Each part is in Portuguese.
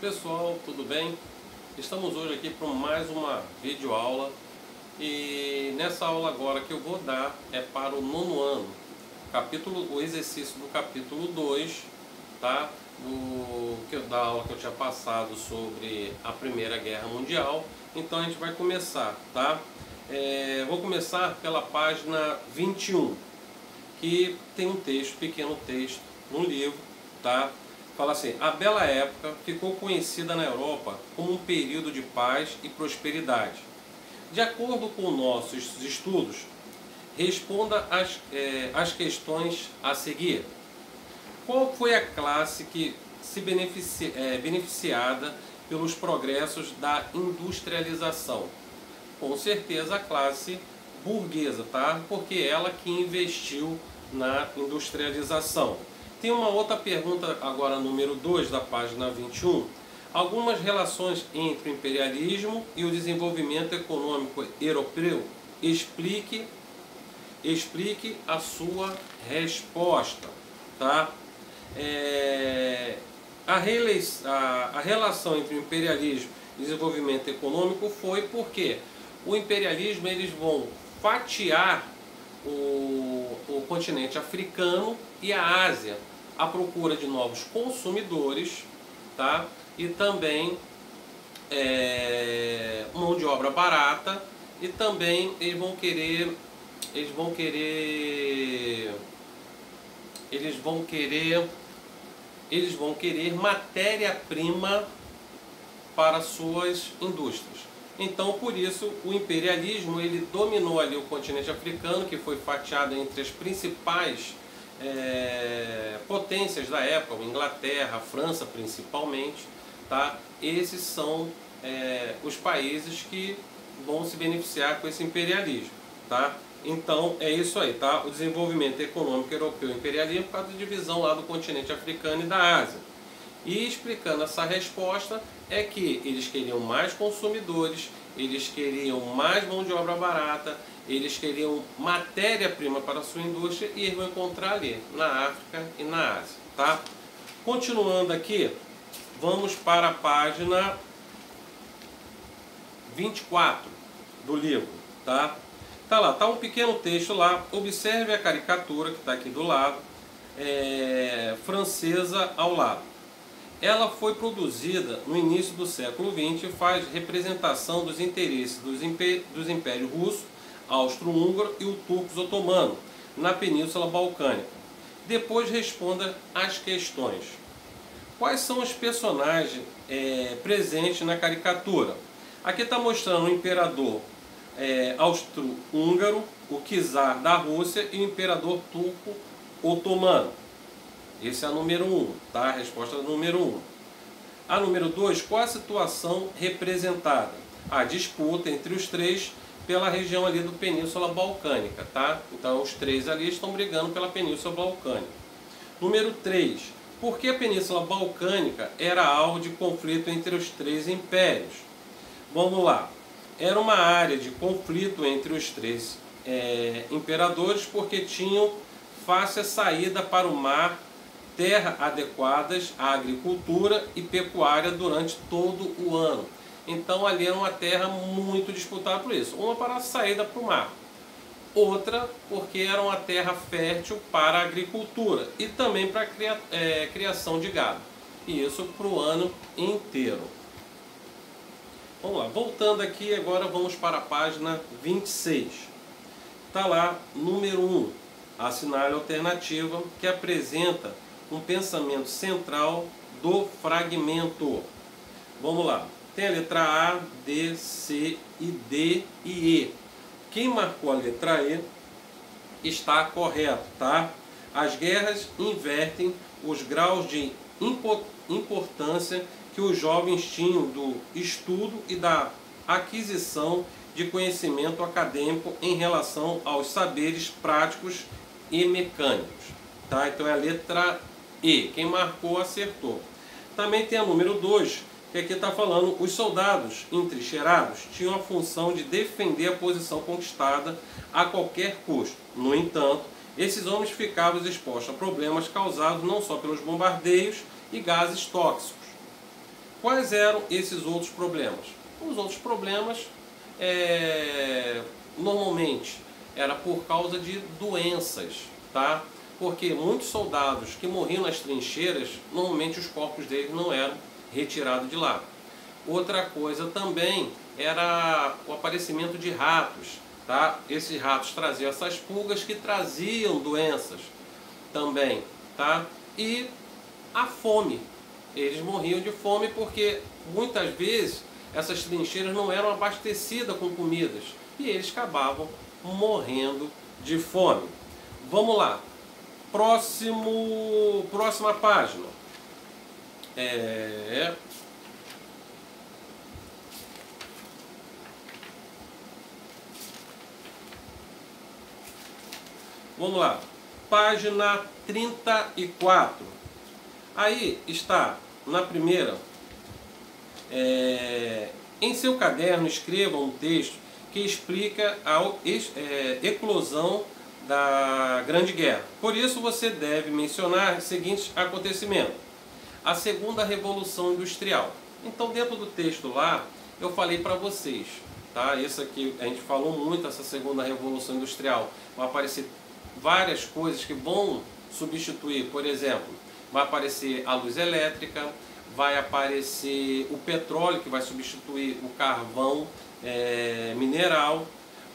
Pessoal, tudo bem? Estamos hoje aqui para mais uma videoaula e nessa aula agora que eu vou dar é para o nono ano, o exercício do capítulo 2, tá? Da aula que eu tinha passado sobre a Primeira Guerra Mundial. Então a gente vai começar, tá? Vou começar pela página 21, que tem um pequeno texto no livro, tá? Fala assim: a Bela Época ficou conhecida na Europa como um período de paz e prosperidade. De acordo com nossos estudos, responda às questões a seguir. Qual foi a classe que se beneficiada pelos progressos da industrialização? Com certeza a classe burguesa, tá? Porque é ela que investiu na industrialização. Tem uma outra pergunta agora, número 2 da página 21. Algumas relações entre o imperialismo e o desenvolvimento econômico europeu. Explique a sua resposta, tá? A relação entre o imperialismo e o desenvolvimento econômico foi porque o imperialismo, eles vão fatiar o continente africano e a Ásia à procura de novos consumidores, tá? E também mão de obra barata, e também eles vão querer matéria-prima para suas indústrias. Então, por isso, o imperialismo, ele dominou ali o continente africano, que foi fatiado entre as principais potências da época, a Inglaterra, a França principalmente, tá? Esses são os países que vão se beneficiar com esse imperialismo, tá? Então é isso aí, tá? O desenvolvimento econômico europeu e imperialismo por causa da divisão lá do continente africano e da Ásia. E explicando essa resposta é que eles queriam mais consumidores, eles queriam mais mão de obra barata, eles queriam matéria-prima para a sua indústria, e eles vão encontrar ali na África e na Ásia, tá? Continuando aqui, vamos para a página 24 do livro, tá? Tá lá, tá um pequeno texto lá. Observe a caricatura que está aqui do lado, francesa ao lado. Ela foi produzida no início do século XX e faz representação dos interesses dos impérios russo, austro-húngaro e o turco-otomano na Península Balcânica. Depois responda às questões. Quais são os personagens presentes na caricatura? Aqui está mostrando o imperador austro-húngaro, o czar da Rússia e o imperador turco-otomano. Esse é a número 1, tá? A resposta é a número 1. A número 2, qual a situação representada? A disputa entre os três pela região ali do Península Balcânica, tá? Então os três ali estão brigando pela Península Balcânica. Número 3, por que a Península Balcânica era alvo de conflito entre os três impérios? Vamos lá. Era uma área de conflito entre os três imperadores porque tinham fácil saída para o mar, terra adequadas à agricultura e pecuária durante todo o ano. Então ali era uma terra muito disputada por isso. Uma para a saída para o mar, outra porque era uma terra fértil para a agricultura e também para a criação de gado. E isso para o ano inteiro. Vamos lá, voltando aqui, agora vamos para a página 26. Está lá, número 1, assinale a alternativa que apresenta um pensamento central do fragmento. Vamos lá, tem a letra A, D, C, e D e E. Quem marcou a letra E está correto, tá? As guerras invertem os graus de importância que os jovens tinham do estudo e da aquisição de conhecimento acadêmico em relação aos saberes práticos e mecânicos, tá? Então é a letra E. Quem marcou acertou. Também tem a número 2, que aqui está falando: os soldados entrincheirados tinham a função de defender a posição conquistada a qualquer custo. No entanto, esses homens ficavam expostos a problemas causados não só pelos bombardeios e gases tóxicos, Quais eram esses outros problemas? Os outros problemas, normalmente, era por causa de doenças, tá? Porque muitos soldados que morriam nas trincheiras, normalmente os corpos deles não eram retirados de lá. Outra coisa também era o aparecimento de ratos, tá? Esses ratos traziam essas pulgas que traziam doenças também, tá? E a fome. Eles morriam de fome porque muitas vezes essas trincheiras não eram abastecidas com comidas e eles acabavam morrendo de fome. Vamos lá. Próxima página. Vamos lá. Página 34. Aí está, na primeira, em seu caderno escreva um texto que explica a eclosão da Grande Guerra. Por isso você deve mencionar os seguintes acontecimentos. A Segunda Revolução Industrial. Então dentro do texto lá, eu falei para vocês, tá? Isso aqui a gente falou muito, essa Segunda Revolução Industrial. Vai aparecer várias coisas que vão substituir, por exemplo, vai aparecer a luz elétrica, vai aparecer o petróleo que vai substituir o carvão mineral.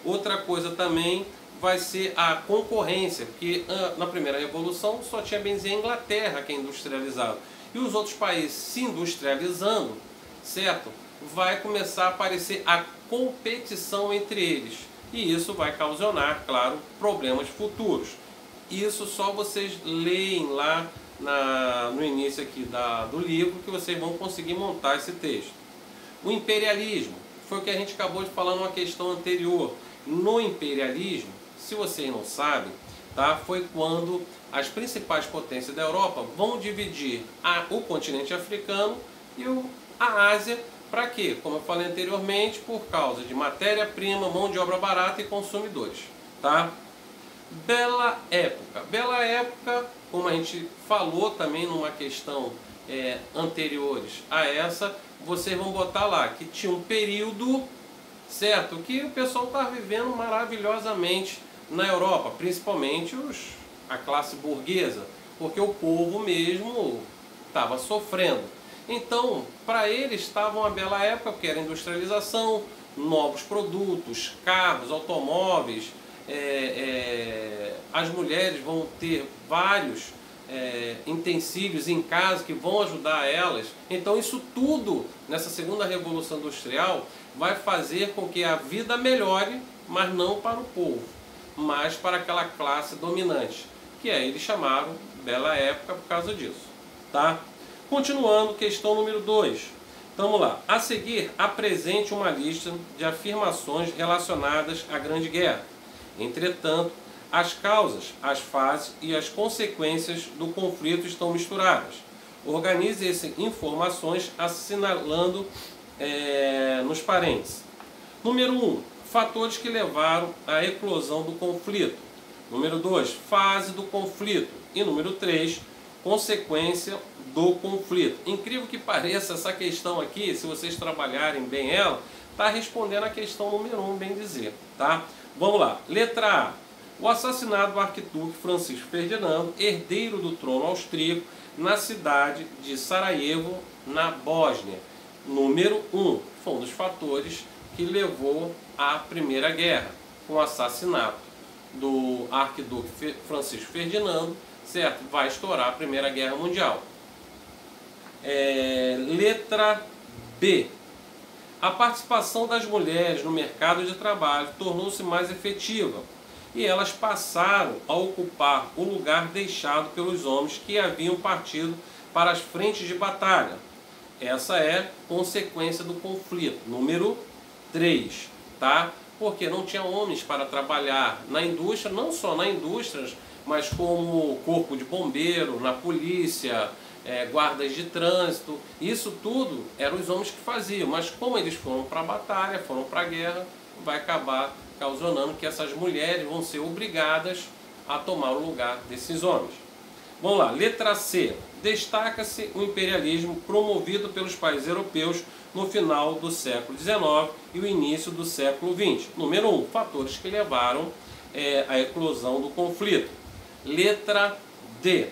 Outra coisa também vai ser a concorrência, porque na primeira revolução só tinha bem dizer a Inglaterra que é industrializado. E os outros países se industrializando, certo? Vai começar a aparecer a competição entre eles. E isso vai ocasionar, claro, problemas futuros. Isso só vocês leem lá no início aqui do livro que vocês vão conseguir montar esse texto. O imperialismo foi o que a gente acabou de falar numa questão anterior. No imperialismo, se vocês não sabem, tá, foi quando as principais potências da Europa vão dividir o continente africano e a Ásia. Para quê? Como eu falei anteriormente, por causa de matéria-prima, mão de obra barata e consumidores. Tá? Bela Época. Bela Época, como a gente falou também numa questão anteriores a essa, vocês vão botar lá que tinha um período, certo, que o pessoal estava vivendo maravilhosamente na Europa, principalmente a classe burguesa, porque o povo mesmo estava sofrendo. Então, para eles estava uma bela época, porque era industrialização, novos produtos, carros, automóveis, as mulheres vão ter vários utensílios em casa que vão ajudar elas. Então isso tudo nessa segunda revolução industrial vai fazer com que a vida melhore, mas não para o povo, mas para aquela classe dominante, que aí eles chamaram Bela Época por causa disso, tá? Continuando, questão número 2. Então vamos lá. A seguir, apresente uma lista de afirmações relacionadas à Grande Guerra. Entretanto, as causas, as fases e as consequências do conflito estão misturadas. Organize essas informações assinalando nos parênteses. Número 1. Fatores que levaram à eclosão do conflito. Número 2. Fase do conflito. E número 3. Consequência do conflito. Incrível que pareça, essa questão aqui, se vocês trabalharem bem ela, está respondendo a questão número 1, bem dizer. Tá? Vamos lá. Letra A. O assassinato do arquiduque Francisco Ferdinando, herdeiro do trono austríaco, na cidade de Sarajevo, na Bósnia. Número 1. Foi um dos fatores que levou à Primeira Guerra, com o assassinato do arquiduque Francisco Ferdinando, certo? Vai estourar a Primeira Guerra Mundial. Letra B. A participação das mulheres no mercado de trabalho tornou-se mais efetiva e elas passaram a ocupar o lugar deixado pelos homens que haviam partido para as frentes de batalha. Essa é consequência do conflito. Número 3, tá? Porque não tinha homens para trabalhar na indústria, não só na indústria, mas como corpo de bombeiro, na polícia, guardas de trânsito. Isso tudo eram os homens que faziam, mas como eles foram para a batalha, foram para a guerra, vai acabar causando que essas mulheres vão ser obrigadas a tomar o lugar desses homens. Vamos lá, letra C. Destaca-se o imperialismo promovido pelos países europeus no final do século XIX e o início do século XX. Número 1, fatores que levaram à eclosão do conflito. Letra D.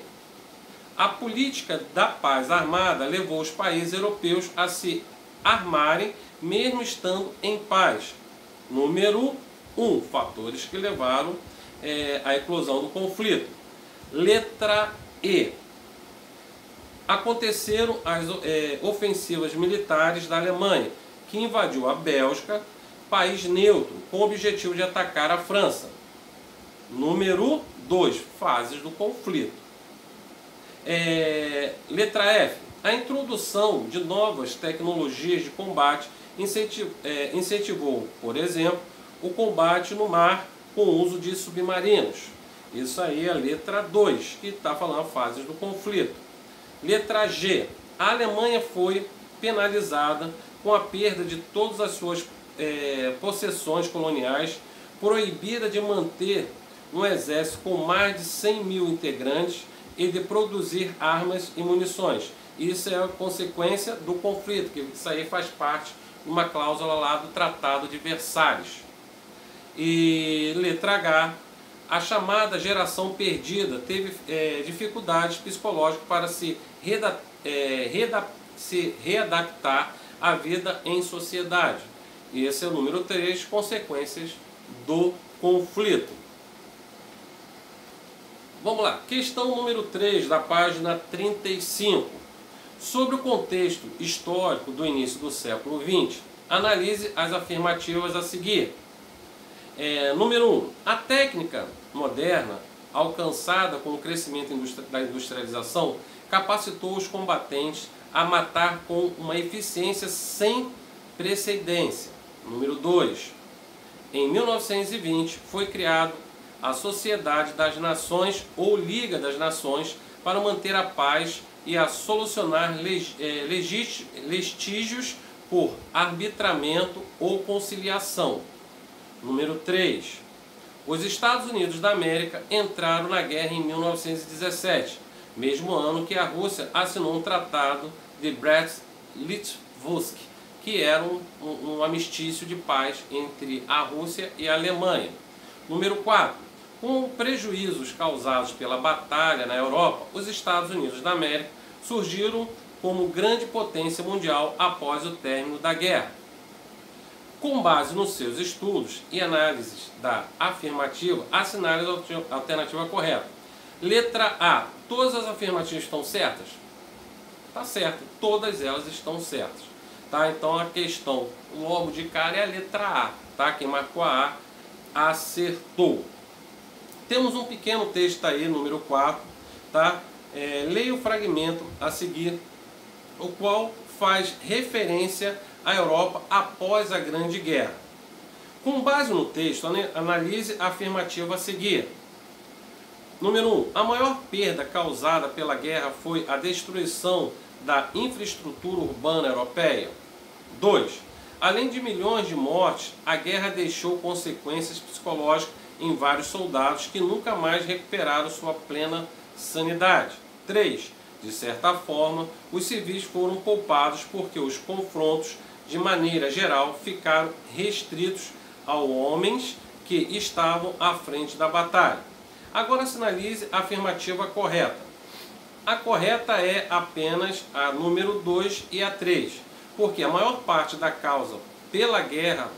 A política da paz armada levou os países europeus a se armarem mesmo estando em paz. Número 1, fatores que levaram à eclosão do conflito. Letra E. Aconteceram as ofensivas militares da Alemanha, que invadiu a Bélgica, país neutro, com o objetivo de atacar a França. Número 2, fases do conflito. Letra F. A introdução de novas tecnologias de combate incentivou, por exemplo, o combate no mar com o uso de submarinos. Isso aí é a letra 2, que está falando fases do conflito. Letra G. A Alemanha foi penalizada com a perda de todas as suas possessões coloniais, proibida de manter um exército com mais de 100 mil integrantes e de produzir armas e munições. Isso é a consequência do conflito, que isso aí faz parte de uma cláusula lá do Tratado de Versalhes. E letra H. A chamada geração perdida teve dificuldades psicológicas para se readaptar à vida em sociedade. E esse é o número 3, consequências do conflito. Vamos lá, questão número 3 da página 35. Sobre o contexto histórico do início do século XX, analise as afirmativas a seguir. Número 1. A técnica moderna, alcançada com o crescimento da industrialização, capacitou os combatentes a matar com uma eficiência sem precedência. Número 2. Em 1920 foi criado a Sociedade das Nações ou Liga das Nações para manter a paz e a solucionar litígios por arbitramento ou conciliação. Número 3. Os Estados Unidos da América entraram na guerra em 1917, mesmo ano que a Rússia assinou um tratado de Brest-Litovsk, que era um armistício de paz entre a Rússia e a Alemanha. Número 4. Com prejuízos causados pela batalha na Europa, os Estados Unidos da América surgiram como grande potência mundial após o término da guerra. Com base nos seus estudos e análises da afirmativa, assinale a alternativa correta. Letra A. Todas as afirmativas estão certas? Está certo, todas elas estão certas. Tá? Então a questão logo de cara é a letra A. Tá? Quem marcou a A acertou. Temos um pequeno texto aí, número 4. Tá? Leia o fragmento a seguir, o qual faz referência à Europa após a Grande Guerra. Com base no texto, analise a afirmativa a seguir. Número 1. A maior perda causada pela guerra foi a destruição da infraestrutura urbana europeia. 2. Além de milhões de mortes, a guerra deixou consequências psicológicas em vários soldados que nunca mais recuperaram sua plena sanidade. 3. De certa forma, os civis foram poupados porque os confrontos, de maneira geral, ficaram restritos a homens que estavam à frente da batalha. Agora sinalize a afirmativa correta. A correta é apenas a número 2 e a 3, porque a maior parte da causa pela guerra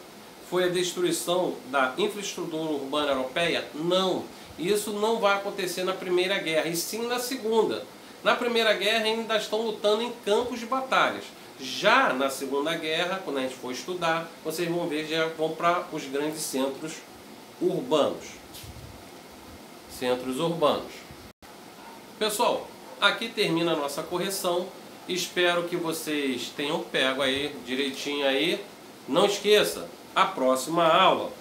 foi a destruição da infraestrutura urbana europeia? Não, isso não vai acontecer na Primeira Guerra, e sim na Segunda. Na Primeira Guerra ainda estão lutando em campos de batalhas. Já na Segunda Guerra, quando a gente for estudar, vocês vão ver, já vão para os grandes centros urbanos. Centros urbanos. Pessoal, aqui termina a nossa correção. Espero que vocês tenham pego aí direitinho aí. Não esqueça, a próxima aula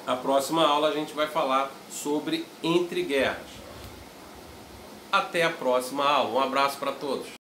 a gente vai falar sobre entre guerras. Até a próxima aula. Um abraço para todos.